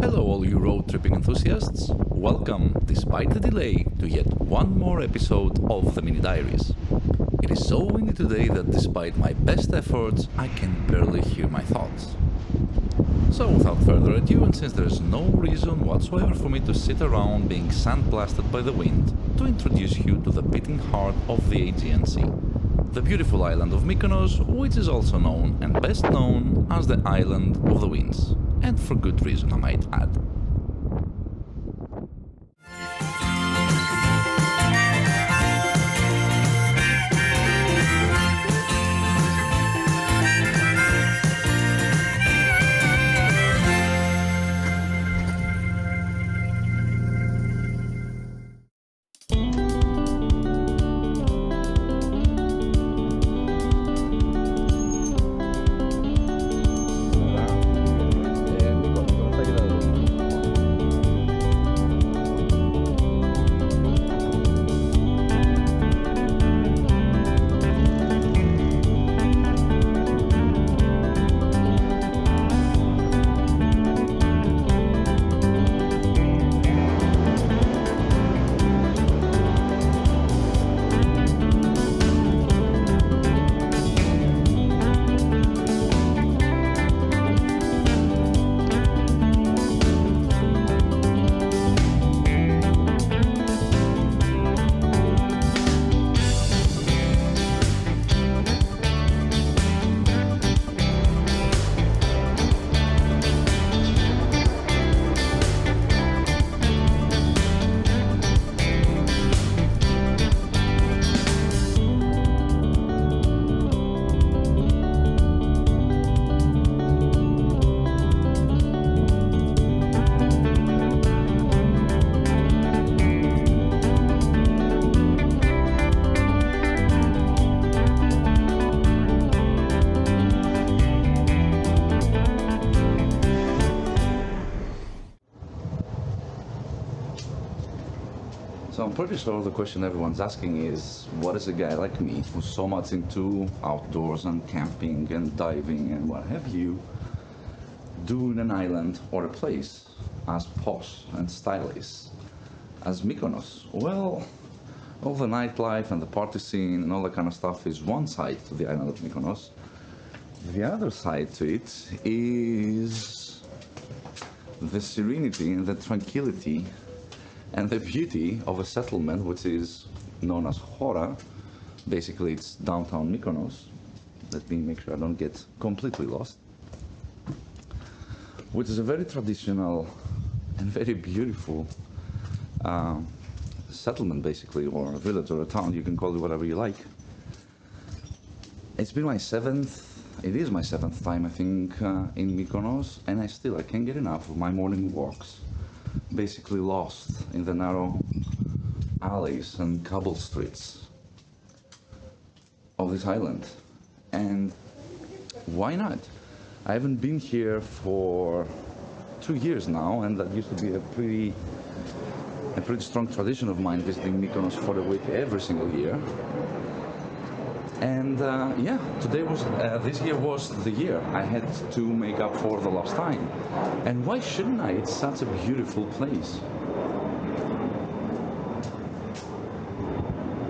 Hello all you road tripping enthusiasts, welcome, despite the delay, to yet one more episode of the Mini Diaries. It is so windy today that despite my best efforts, I can barely hear my thoughts. So without further ado, and since there is no reason whatsoever for me to sit around being sandblasted by the wind, to introduce you to the beating heart of the Aegean Sea, the beautiful island of Mykonos, which is also known and best known as the Island of the Winds. And for good reason, I might add. So I'm pretty sure the question everyone's asking is, what is a guy like me, who's so much into outdoors and camping and diving and what have you, do in an island or a place as posh and stylish as Mykonos? Well, all the nightlife and the party scene and all that kind of stuff is one side to the island of Mykonos. The other side to it is the serenity and the tranquility and the beauty of a settlement which is known as Hora. Basically it's downtown Mykonos. Let me make sure I don't get completely lost. Which is a very traditional and very beautiful settlement basically, or a village or a town, you can call it whatever you like. It is my seventh time I think in Mykonos, and I can't get enough of my morning walks. Basically lost in the narrow alleys and cobble streets of this island. And why not? I haven't been here for 2 years now, and that used to be a pretty strong tradition of mine, visiting Mykonos for a week every single year. And this year was the year I had to make up for the lost time. And why shouldn't I? It's such a beautiful place.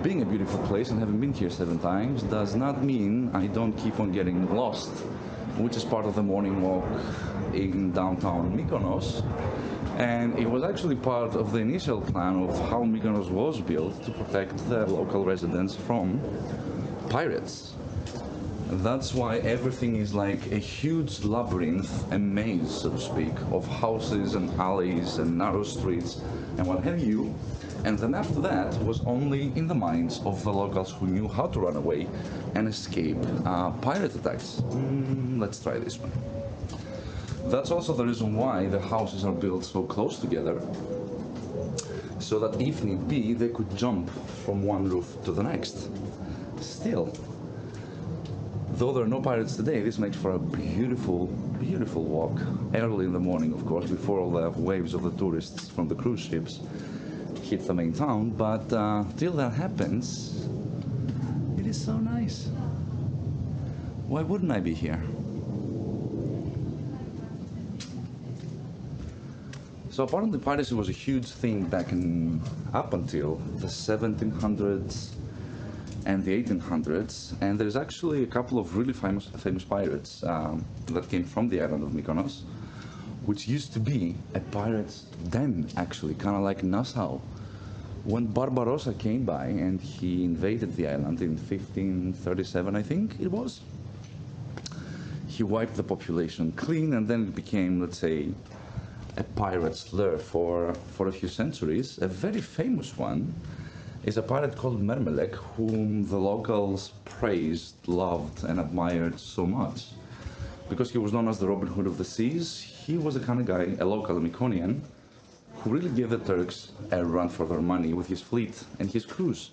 Being a beautiful place and having been here 7 times does not mean I don't keep on getting lost, which is part of the morning walk in downtown Mykonos. And it was actually part of the initial plan of how Mykonos was built to protect the local residents from pirates. That's why everything is like a huge labyrinth, a maze, so to speak, of houses and alleys and narrow streets and what have you. And then after that was only in the minds of the locals who knew how to run away and escape pirate attacks. Let's try this one. That's also the reason why the houses are built so close together, so that if need be, they could jump from one roof to the next. Still, though there are no pirates today, this makes for a beautiful, beautiful walk. Early in the morning, of course, before all the waves of the tourists from the cruise ships hit the main town. But till that happens, it is so nice. Why wouldn't I be here? So apparently piracy was a huge thing up until the 1700s and the 1800s, and there's actually a couple of really famous pirates that came from the island of Mykonos, which used to be a pirate's den, actually, kind of like Nassau. When Barbarossa came by and he invaded the island in 1537, I think it was, he wiped the population clean, and then it became, let's say, a pirate's lair for a few centuries. A very famous one is a pirate called Mermelek, whom the locals praised, loved, and admired so much. Because he was known as the Robin Hood of the seas, he was the kind of guy, a local Myconian, who really gave the Turks a run for their money with his fleet and his crews.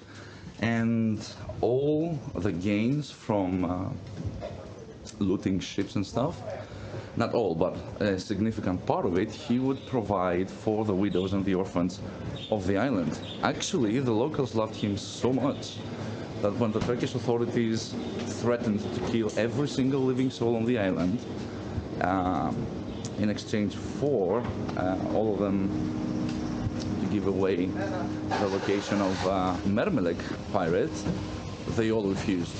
And all the gains from looting ships and stuff, not all, but a significant part of it, he would provide for the widows and the orphans of the island. Actually, the locals loved him so much that when the Turkish authorities threatened to kill every single living soul on the island, in exchange for all of them to give away the location of Mermelek pirate, they all refused.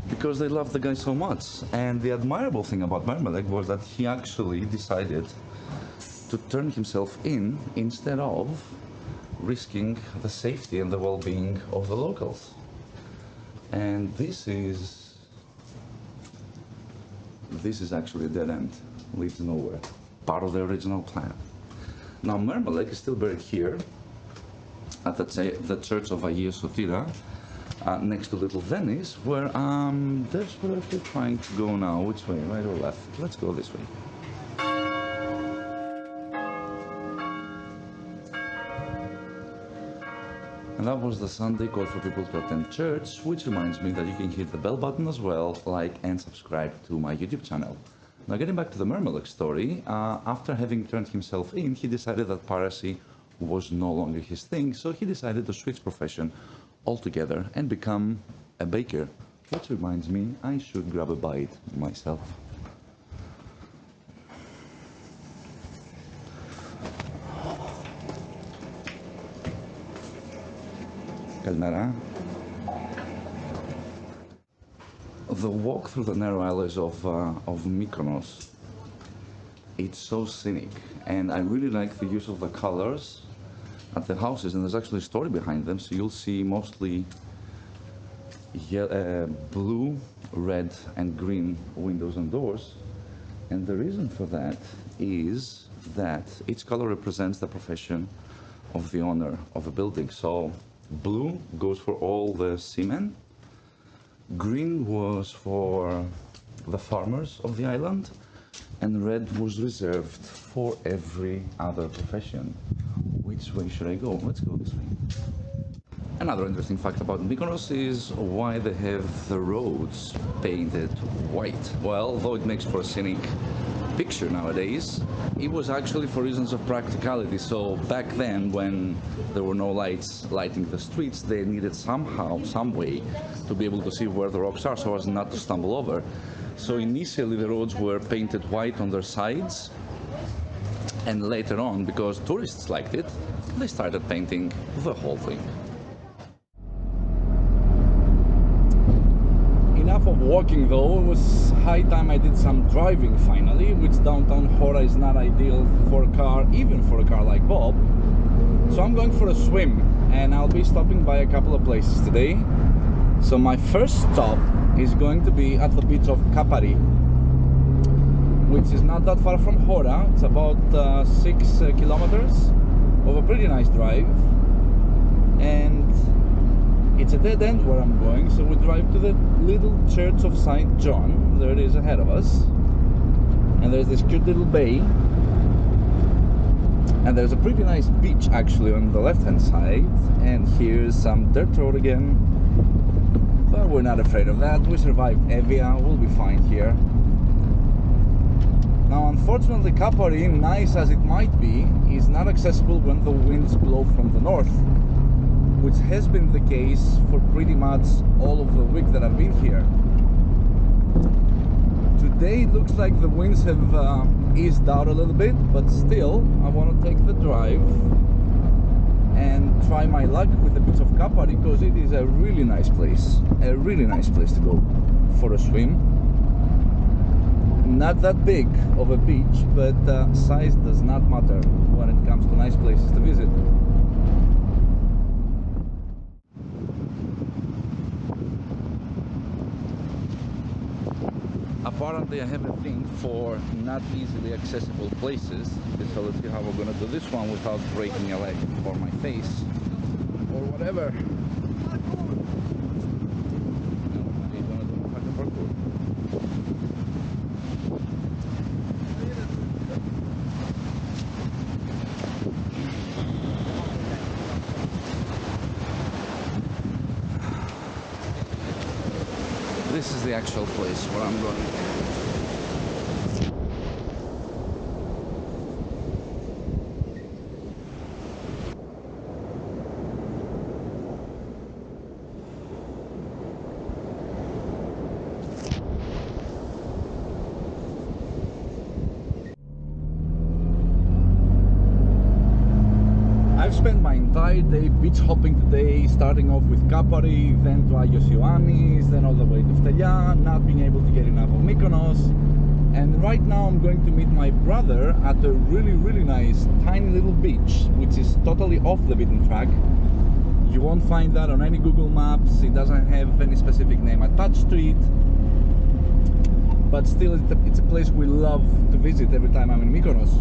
Because they loved the guy so much. And the admirable thing about Mermelek was that he actually decided to turn himself in instead of risking the safety and the well-being of the locals. And this is actually a dead end, leads nowhere, part of the original plan. Now Mermelek is still buried here at the church of Agia Sotira, next to Little Venice, where there's where we're trying to go now. Which way, right or left? Let's go this way. And that was the Sunday call for people to attend church, which reminds me that you can hit the bell button as well, like and subscribe to my YouTube channel. Now getting back to the Mermelek story, after having turned himself in, he decided that piracy was no longer his thing, so he decided to switch profession altogether and become a baker. Which reminds me, I should grab a bite myself. Καλημέρα. The walk through the narrow alleys of Mykonos, it's so scenic, and I really like the use of the colors at the houses, and there's actually a story behind them. So you'll see mostly blue, red, and green windows and doors, and the reason for that is that each color represents the profession of the owner of a building. So blue goes for all the seamen, green was for the farmers of the island, and red was reserved for every other profession. Which way should I go? Let's go this way. Another interesting fact about Mykonos is why they have the roads painted white. Well, though it makes for a scenic picture nowadays, it was actually for reasons of practicality. So back then, when there were no lights lighting the streets, they needed somehow, some way to be able to see where the rocks are so as not to stumble over. So initially the roads were painted white on their sides, and later on, because tourists liked it, they started painting the whole thing. Enough of walking though, it was high time I did some driving finally, which downtown Hora is not ideal for a car, even for a car like Bob. So I'm going for a swim, and I'll be stopping by a couple of places today. So my first stop is going to be at the beach of Kapari, which is not that far from Hora. It's about 6 kilometers of a pretty nice drive, and it's a dead end where I'm going, so we drive to the little church of St. John. There it is ahead of us, and there's this cute little bay, and there's a pretty nice beach actually on the left hand side, and here's some dirt road again, but we're not afraid of that. We survived Evia, we'll be fine here. Now unfortunately Kapari, nice as it might be, is not accessible when the winds blow from the north, which has been the case for pretty much all of the week that I've been here. Today it looks like the winds have eased out a little bit, but still I want to take the drive and try my luck with a bit of Kapari, because it is a really nice place to go for a swim. Not that big of a beach, but size does not matter when it comes to nice places to visit. Apparently I have a thing for not easily accessible places, so let's see how we're gonna do this one without breaking a leg or my face or whatever. This is the actual place where I'm going. I've spent my entire day beach hopping today, starting off with Kapari, then to Agios Ioannis, then all the way to Ftelya, not being able to get enough of Mykonos. And right now I'm going to meet my brother at a really nice tiny little beach, which is totally off the beaten track. You won't find that on any Google Maps. It doesn't have any specific name attached to it. But still, it's a place we love to visit every time I'm in Mykonos.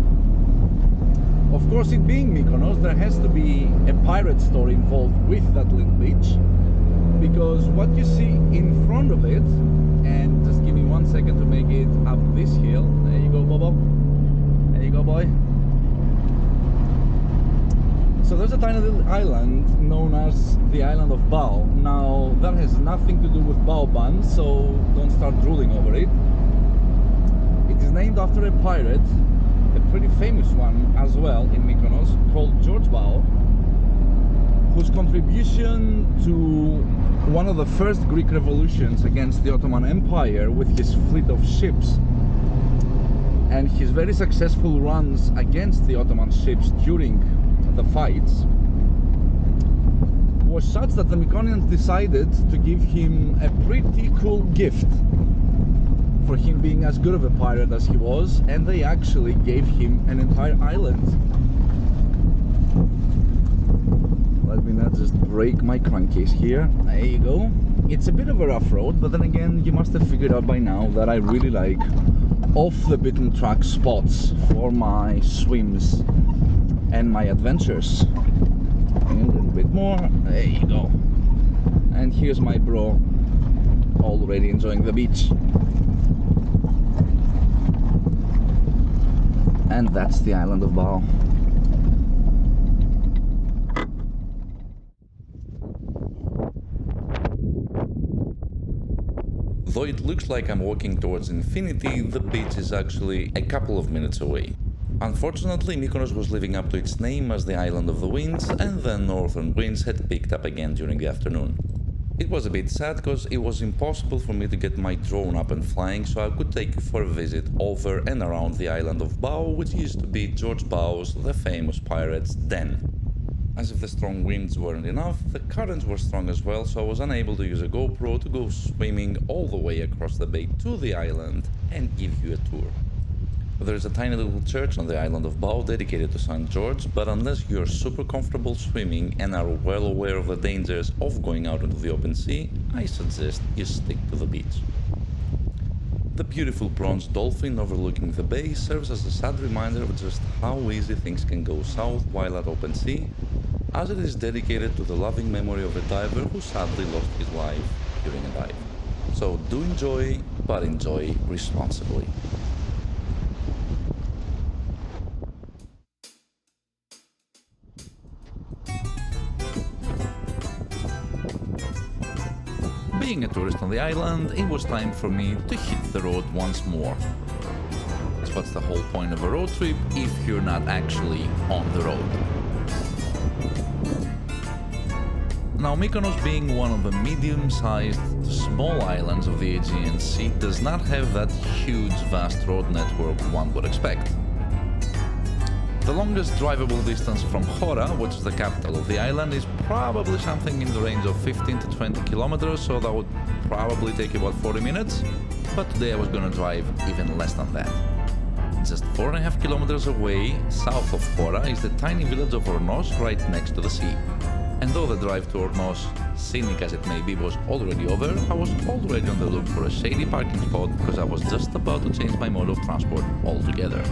Of course, it being Mykonos, there has to be a pirate story involved with that little beach, because what you see in front of it, and just give me 1 second to make it up this hill. There you go, Bobo. There you go, boy. So there's a tiny little island known as the island of Bao. Now, that has nothing to do with Bao Ban, so don't start drooling over it. It is named after a pirate, a pretty famous one as well in Mykonos, called George Bao, whose contribution to one of the first Greek revolutions against the Ottoman Empire with his fleet of ships and his very successful runs against the Ottoman ships during the fights was such that the Mykonoans decided to give him a pretty cool gift for him being as good of a pirate as he was, and they actually gave him an entire island. Let me not just break my crankcase here. There you go. It's a bit of a rough road, but then again, you must have figured out by now that I really like off the beaten track spots for my swims and my adventures. A little bit more. There you go. And here's my bro already enjoying the beach. And that's the island of Bao. Though it looks like I'm walking towards infinity, the beach is actually a couple of minutes away. Unfortunately, Mykonos was living up to its name as the island of the winds, and the northern winds had picked up again during the afternoon. It was a bit sad because it was impossible for me to get my drone up and flying, so I could take you for a visit over and around the island of Bao, which used to be George Bao's, the famous pirate's, den. As if the strong winds weren't enough, the currents were strong as well, so I was unable to use a GoPro to go swimming all the way across the bay to the island and give you a tour. There is a tiny little church on the island of Bao dedicated to St. George, but unless you're super comfortable swimming and are well aware of the dangers of going out into the open sea, I suggest you stick to the beach. The beautiful bronze dolphin overlooking the bay serves as a sad reminder of just how easy things can go south while at open sea, as it is dedicated to the loving memory of a diver who sadly lost his life during a dive. So do enjoy, but enjoy responsibly. Being a tourist on the island, it was time for me to hit the road once more. So what's the whole point of a road trip if you're not actually on the road? Now, Mykonos, being one of the medium-sized small islands of the Aegean Sea, does not have that huge vast road network one would expect. The longest drivable distance from Hora, which is the capital of the island, is probably something in the range of 15 to 20 kilometers, so that would probably take about 40 minutes, but today I was gonna drive even less than that. Just 4.5 kilometers away, south of Hora, is the tiny village of Ornos, right next to the sea. And though the drive to Ornos, scenic as it may be, was already over, I was already on the look for a shady parking spot because I was just about to change my mode of transport altogether.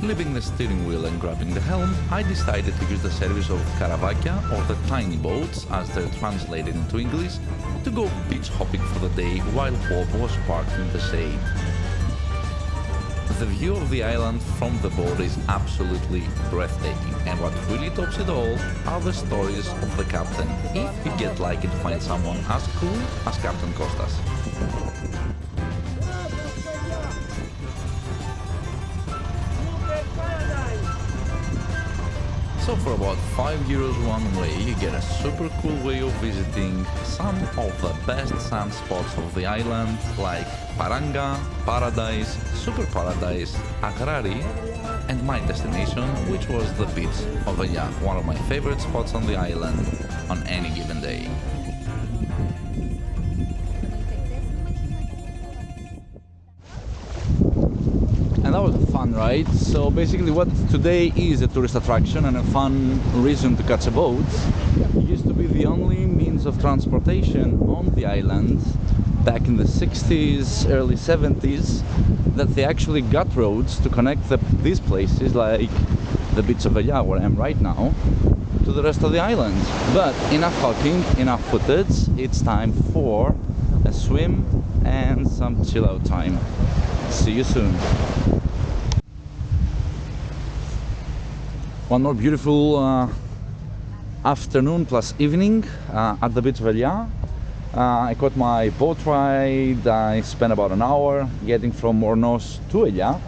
Leaving the steering wheel and grabbing the helm, I decided to use the service of karavakia, or the tiny boats as they're translated into English, to go beach hopping for the day while Bob was parked in the shade. The view of the island from the boat is absolutely breathtaking, and what really tops it all are the stories of the captain, if you get lucky to find someone as cool as Captain Kostas. So for about €5 one way, you get a super cool way of visiting some of the best sun spots of the island, like Paranga, Paradise, Super Paradise, Agrari, and my destination, which was the beach of Vagler, one of my favorite spots on the island on any given day. And that was a fun ride. So basically what today is a tourist attraction and a fun reason to catch a boat used to be the only means of transportation on the island back in the 60s, early 70s, that they actually got roads to connect these places like the beach of Vagler, where I am right now, to the rest of the island. But enough talking, enough footage, it's time for a swim and some chill out time. See you soon. One more beautiful afternoon plus evening at the beach of Vagler. I caught my boat ride. I spent about an hour getting from Ornos to Vagler.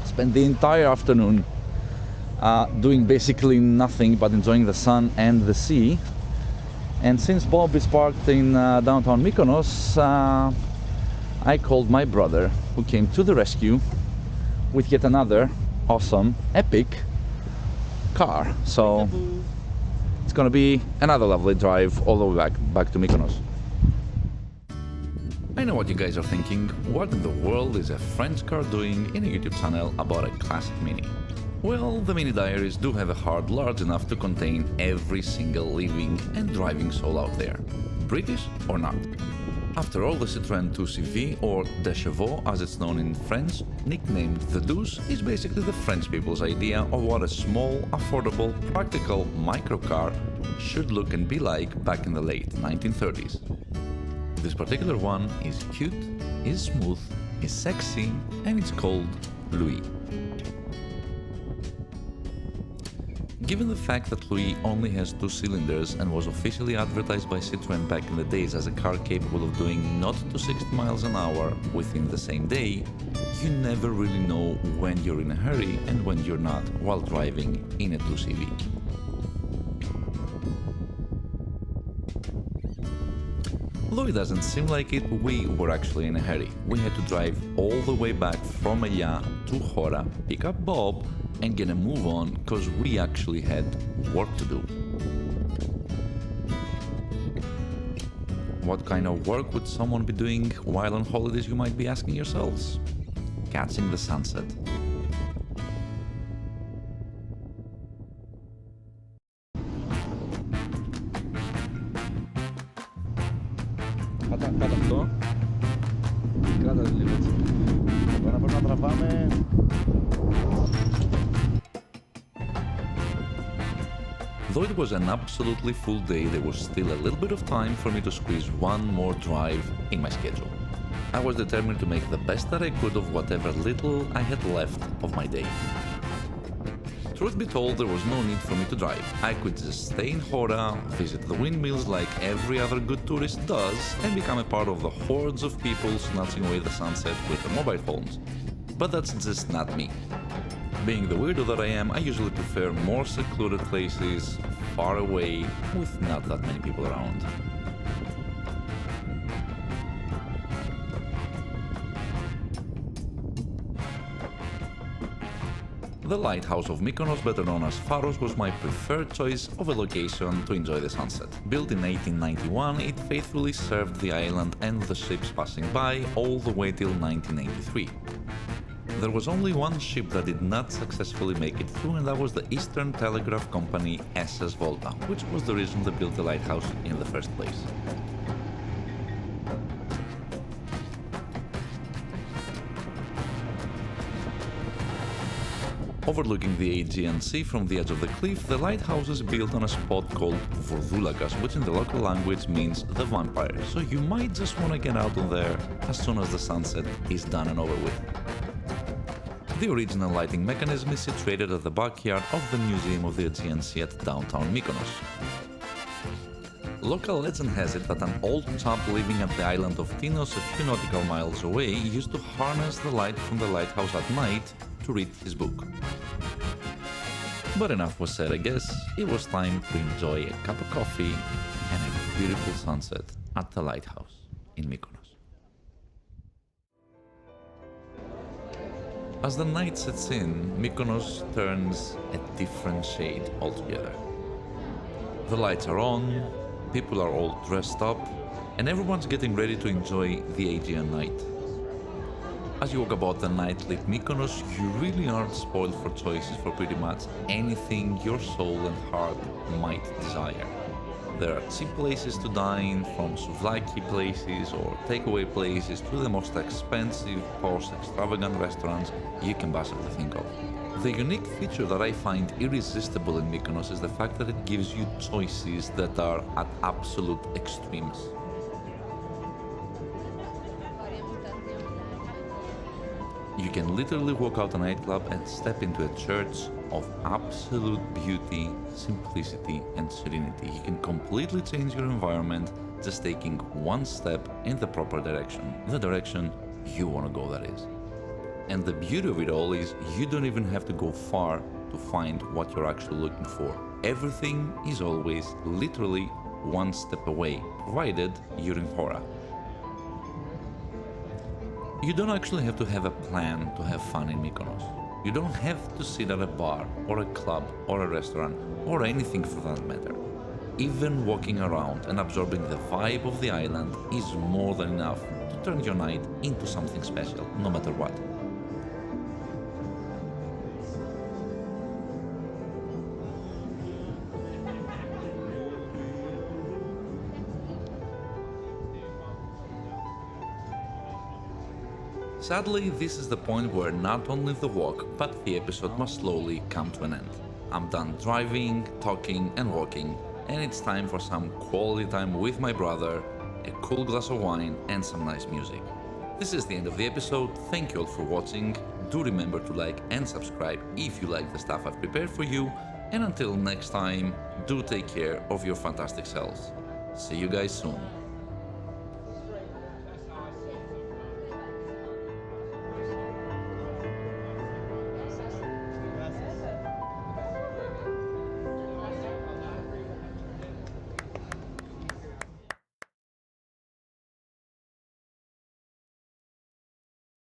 Spent the entire afternoon doing basically nothing but enjoying the sun and the sea. And since Bob is parked in downtown Mykonos, I called my brother, who came to the rescue with yet another awesome, epic car. So it's gonna be another lovely drive all the way back to Mykonos. I know what you guys are thinking. What in the world is a French car doing in a YouTube channel about a classic Mini? Well, the Mini Diaries do have a heart large enough to contain every single living and driving soul out there, British or not. After all, the Citroen 2CV, or De Chevaux as it's known in French, nicknamed the Douce, is basically the French people's idea of what a small, affordable, practical microcar should look and be like back in the late 1930s. This particular one is cute, is smooth, is sexy, and it's called Louis. Given the fact that Louis only has 2 cylinders and was officially advertised by Citroen back in the days as a car capable of doing 0 to 60 miles an hour within the same day, you never really know when you're in a hurry and when you're not while driving in a 2CV. Though it doesn't seem like it, we were actually in a hurry. We had to drive all the way back from Vagler to Hora, pick up Bob, and get a move on because we actually had work to do. What kind of work would someone be doing while on holidays, you might be asking yourselves? Catching the sunset. Κάτω αυτό. Κράτα λίγο έτσι. Τώρα πρέπει να τραβάμε. Though it was an absolutely full day, there was still a little bit of time for me to squeeze one more drive in my schedule. I was determined to make the best that I could of whatever little I had left of my day. Truth be told, there was no need for me to drive. I could just stay in Hora, visit the windmills like every other good tourist does, and become a part of the hordes of people snatching away the sunset with their mobile phones. But that's just not me. Being the weirdo that I am, I usually prefer more secluded places, far away, with not that many people around. The lighthouse of Mykonos, better known as Pharos, was my preferred choice of a location to enjoy the sunset. Built in 1891, it faithfully served the island and the ships passing by all the way till 1983. There was only one ship that did not successfully make it through, and that was the Eastern Telegraph Company SS Volta, which was the reason they built the lighthouse in the first place. Overlooking the Aegean Sea from the edge of the cliff, the lighthouse is built on a spot called Vordoulakas, which in the local language means the vampire, so you might just want to get out on there as soon as the sunset is done and over with. The original lighting mechanism is situated at the backyard of the Museum of the Aegean Sea at downtown Mykonos. Local legend has it that an old chap living at the island of Tinos a few nautical miles away used to harness the light from the lighthouse at night to read his book. But enough was said, I guess. It was time to enjoy a cup of coffee and a beautiful sunset at the lighthouse in Mykonos. As the night sets in, Mykonos turns a different shade altogether. The lights are on, people are all dressed up, and everyone's getting ready to enjoy the Aegean night. As you walk about the nightlit Mykonos, you really aren't spoiled for choices for pretty much anything your soul and heart might desire. There are cheap places to dine, from souvlaki places or takeaway places to the most expensive, posh, extravagant restaurants you can possibly think of. The unique feature that I find irresistible in Mykonos is the fact that it gives you choices that are at absolute extremes. You can literally walk out a nightclub and step into a church of absolute beauty, simplicity and serenity. You can completely change your environment just taking one step in the proper direction, the direction you want to go, that is. And the beauty of it all is you don't even have to go far to find what you're actually looking for. Everything is always literally one step away, provided you're in Hora. You don't actually have to have a plan to have fun in Mykonos. You don't have to sit at a bar, or a club, or a restaurant, or anything for that matter. Even walking around and absorbing the vibe of the island is more than enough to turn your night into something special, no matter what. Sadly, this is the point where not only the walk, but the episode must slowly come to an end. I'm done driving, talking and walking, and it's time for some quality time with my brother, a cool glass of wine and some nice music. This is the end of the episode. Thank you all for watching. Do remember to like and subscribe if you like the stuff I've prepared for you, and until next time, do take care of your fantastic selves. See you guys soon.